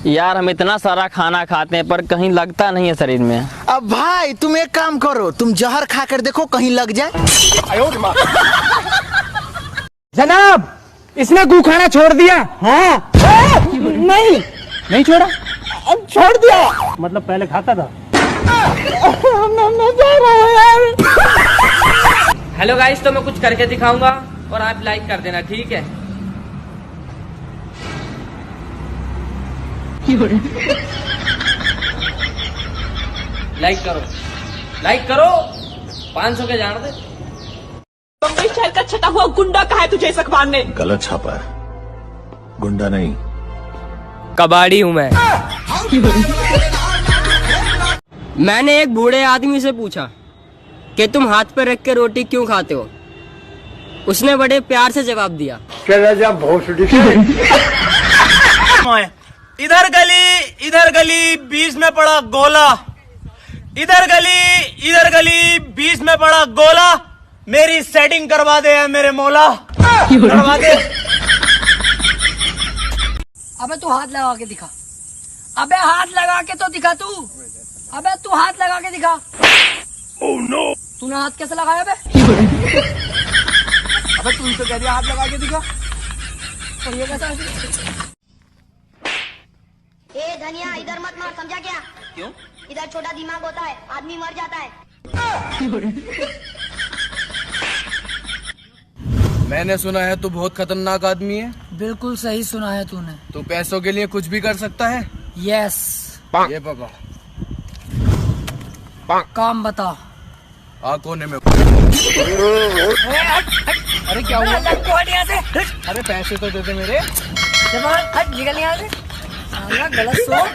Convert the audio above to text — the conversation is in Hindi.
यार हम इतना सारा खाना खाते हैं पर कहीं लगता नहीं है शरीर में। अब भाई तुम एक काम करो, तुम जहर खा कर देखो कहीं लग जाए। जनाब, इसने गू खाना छोड़ दिया। हाँ। नहीं छोड़ा, अब छोड़ दिया। मतलब पहले खाता था। हेलो गाइस, तो मैं कुछ करके दिखाऊंगा और आप लाइक कर देना, ठीक है? लाइक करो 500 के जान दे। बम्बई शहर का छटा हुआ गुंडा कहा है तुझे इस अखबार ने? गलत छापा है, गुंडा नहीं, कबाड़ी हूँ मैं। मैंने एक बूढ़े आदमी से पूछा कि तुम हाथ पर रख के रोटी क्यों खाते हो? उसने बड़े प्यार से जवाब दिया, इधर गली बीच में पड़ा गोला, इधर गली बीच में पड़ा गोला, मेरी सेटिंग करवा दे मेरे मौला, करवा दे। अबे तू हाथ लगा के दिखा, अबे हाथ लगा के तो दिखा तू, अबे तू हाथ लगा के दिखा। ओह नो, तूने हाथ कैसे लगाया बे? अबे तुम तो कह रही हाथ लगा के दिखा। और ये कैसा? ए धनिया, इधर मत मार, समझा क्या? क्यों? इधर छोटा दिमाग होता है, आदमी मर जाता है। मैंने सुना है तू बहुत खतरनाक आदमी है। बिल्कुल सही सुना है तूने। तू पैसों के लिए कुछ भी कर सकता है। यस। ये पापा काम बता। कोने में। अरे क्या हुआ? अरे पैसे तो दे दे मेरे। निकल यहाँ से। गलत सोच।